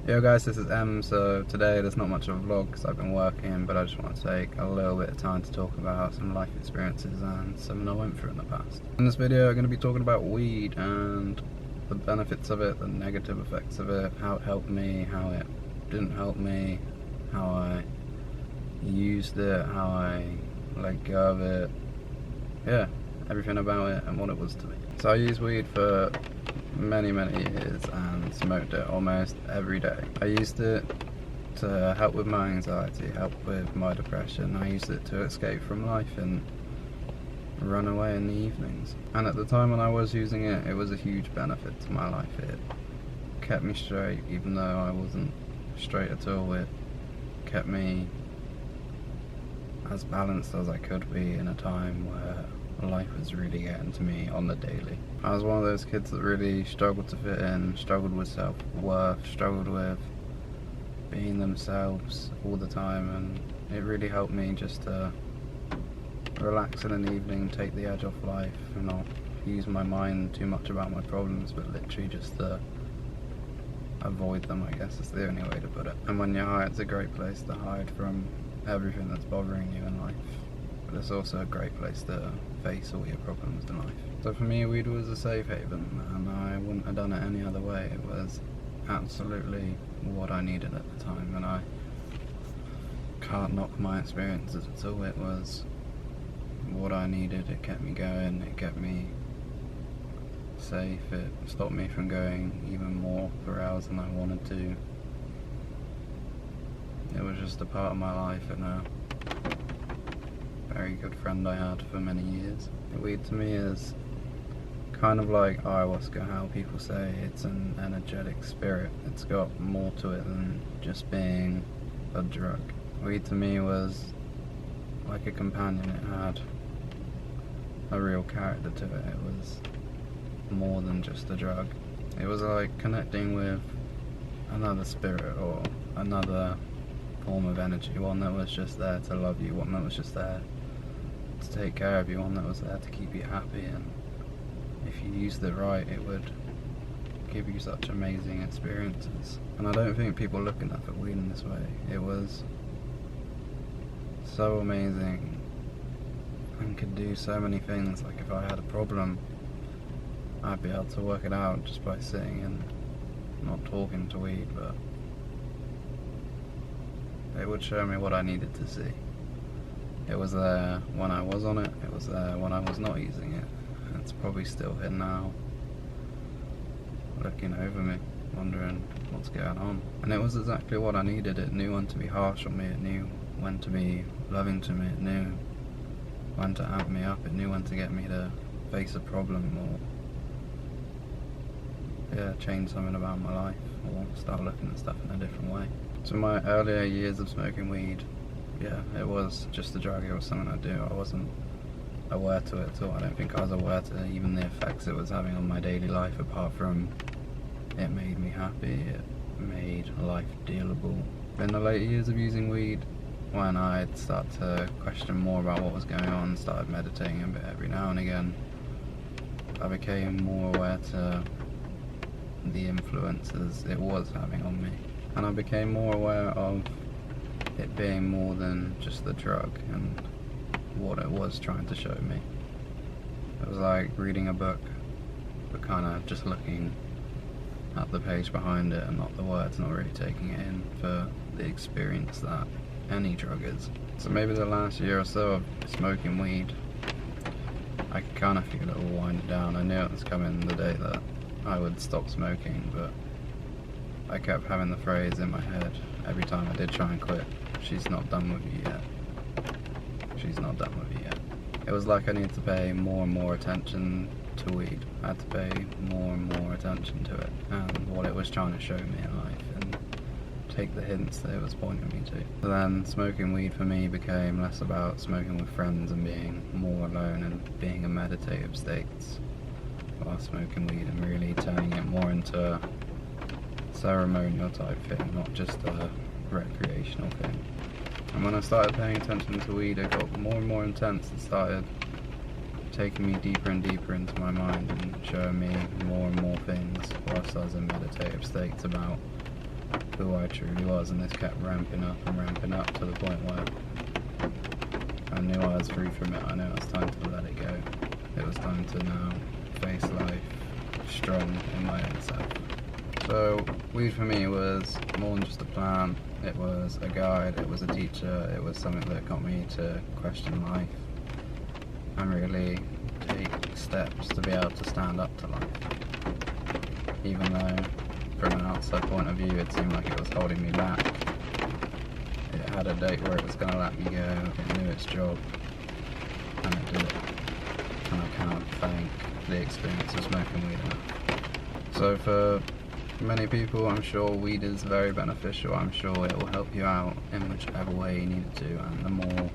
Yo guys, this is M. So today there's not much of a vlog because I've been working, but I just want to take a little bit of time to talk about some life experiences and something I went through in the past. In this video I'm going to be talking about weed and the benefits of it, the negative effects of it, how it helped me, how it didn't help me, how I used it, how I let go of it, yeah, everything about it and what it was to me. So I used weed for many years and smoked it almost every day. I used it to help with my anxiety, help with my depression. I used it to escape from life and run away in the evenings. And at the time when I was using it, it was a huge benefit to my life. It kept me straight even though I wasn't straight at all. It kept me as balanced as I could be in a time where life was really getting to me on the daily. I was one of those kids that really struggled to fit in, struggled with self-worth, struggled with being themselves all the time, and it really helped me just to relax in an evening, take the edge off life, and not use my mind too much about my problems, but literally just to avoid them, I guess is the only way to put it. And when you're high, it's a great place to hide from everything that's bothering you in life. But it's also a great place to face all your problems in life. So for me, weed was a safe haven, and I wouldn't have done it any other way. It was absolutely what I needed at the time, and I can't knock my experiences at all. It was what I needed. It kept me going, it kept me safe, it stopped me from going even more for hours than I wanted to. It was just a part of my life and a very good friend I had for many years. Weed to me is kind of like ayahuasca, how people say it's an energetic spirit. It's got more to it than just being a drug. Weed to me was like a companion. It had a real character to it. It was more than just a drug. It was like connecting with another spirit or another form of energy, one that was just there to love you, one that was just there to take care of you, one that was there to keep you happy, and if you used it right, it would give you such amazing experiences. And I don't think people look enough at weed in this way. It was so amazing and could do so many things. Like if I had a problem, I'd be able to work it out just by sitting and not talking to weed, but it would show me what I needed to see. It was there when I was on it, it was there when I was not using it. It's probably still here now, looking over me, wondering what's going on. And it was exactly what I needed. It knew when to be harsh on me, it knew when to be loving to me, it knew when to amp me up, it knew when to get me to face a problem or change something about my life or start looking at stuff in a different way. So in my earlier years of smoking weed, yeah, it was just a drug. It was something I do. I wasn't aware to it at all. I don't think I was aware to even the effects it was having on my daily life, apart from it made me happy, it made life dealable. In the later years of using weed, when I'd start to question more about what was going on, started meditating a bit every now and again, I became more aware to the influences it was having on me. And I became more aware of it being more than just the drug and what it was trying to show me. It was like reading a book, but kind of just looking at the page behind it and not the words, not really taking it in for the experience that any drug is. So maybe the last year or so of smoking weed, I kind of feel it will wind down. I knew it was coming the day that I would stop smoking, but I kept having the phrase in my head every time I did try and quit: she's not done with you yet. She's not done with you yet. It was like I needed to pay more and more attention to weed. I had to pay more and more attention to it and what it was trying to show me in life, and take the hints that it was pointing me to. So then smoking weed for me became less about smoking with friends and being more alone and being in meditative states while smoking weed, and really turning it more into a ceremonial type thing, not just a recreational thing. And when I started paying attention to weed, it got more and more intense. It started taking me deeper and deeper into my mind and showing me more and more things whilst I was in meditative states about who I truly was, and this kept ramping up and ramping up to the point where I knew I was free from it. I knew it was time to let it go. It was time to now face life strong in my own self. So weed for me was more than just a plan. It was a guide, it was a teacher, it was something that got me to question life and really take steps to be able to stand up to life. Even though from an outside point of view it seemed like it was holding me back. It had a date where it was going to let me go, it knew its job, and it did it. And I cannot thank the experience of smoking weed enough. So for many people, I'm sure weed is very beneficial. I'm sure it will help you out in whichever way you need it to, and the more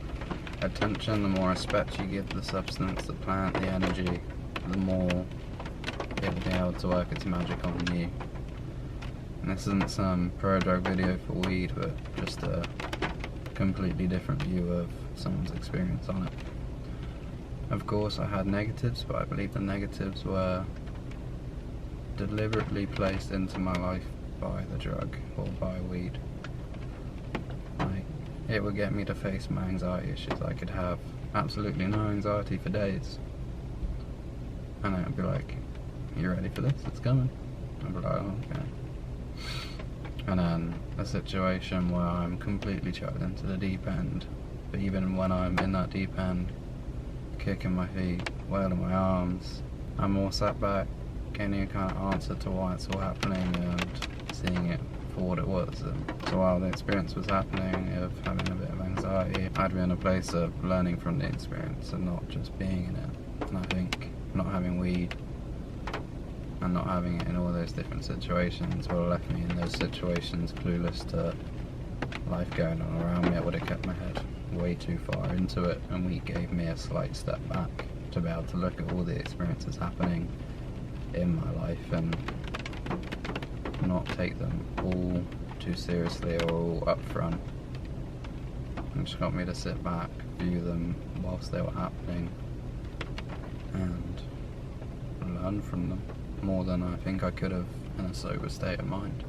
attention, the more respect you give the substance, the plant, the energy, the more it will be able to work its magic on you. And this isn't some pro-drug video for weed, but just a completely different view of someone's experience on it. Of course I had negatives, but I believe the negatives were deliberately placed into my life by the drug or by weed. Like, it would get me to face my anxiety issues. I could have absolutely no anxiety for days, and I'd be like, "You ready for this? It's coming." I'd be like, "Oh, okay." And then a situation where I'm completely chucked into the deep end, but even when I'm in that deep end, kicking my feet, wailing my arms, I'm all sat back, getting a kind of answer to why it's all happening and seeing it for what it was. And so while the experience was happening of having a bit of anxiety, I'd be in a place of learning from the experience and not just being in it. And I think not having weed and not having it in all those different situations would have left me in those situations clueless to life going on around me. It would have kept my head way too far into it, and weed gave me a slight step back to be able to look at all the experiences happening in my life and not take them all too seriously or all up front. It just got me to sit back, view them whilst they were happening, and learn from them more than I think I could have in a sober state of mind.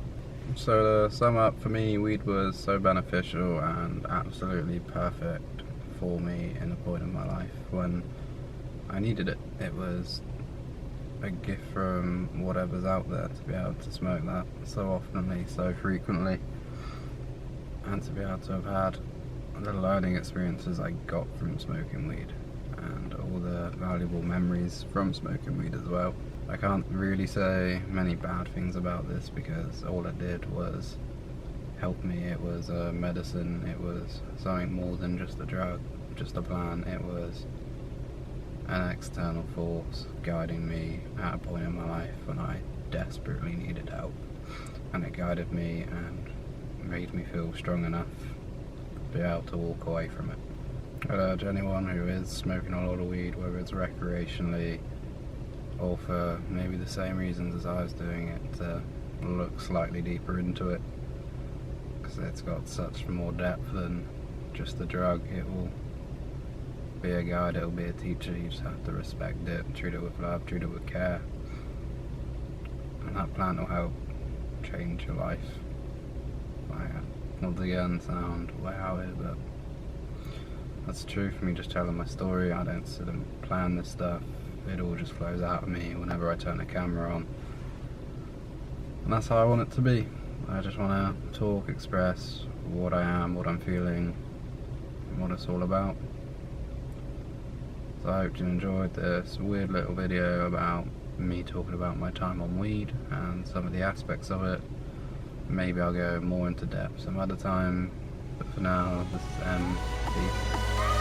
So to sum up, for me, weed was so beneficial and absolutely perfect for me in a point in my life when I needed it. It was a gift from whatever's out there to be able to smoke that so oftenly, so frequently, and to be able to have had the learning experiences I got from smoking weed and all the valuable memories from smoking weed as well. I can't really say many bad things about this because all it did was help me. It was a medicine, it was something more than just a drug, just a plan. It was an external force guiding me at a point in my life when I desperately needed help, and it guided me and made me feel strong enough to be able to walk away from it. I'd urge anyone who is smoking a lot of weed, whether it's recreationally or for maybe the same reasons as I was doing it, to look slightly deeper into it, because it's got such more depth than just a drug. It will be a guide, it will be a teacher. You just have to respect it, treat it with love, treat it with care, and that plant will help change your life. Not again sound wow-y, but that's the truth for me. Just telling my story, I don't sit and plan this stuff. It all just flows out of me whenever I turn the camera on, and that's how I want it to be. I just want to talk, express what I am, what I'm feeling, and what it's all about. So I hope you enjoyed this weird little video about me talking about my time on weed and some of the aspects of it. Maybe I'll go more into depth some other time, but for now, this is M. Peace.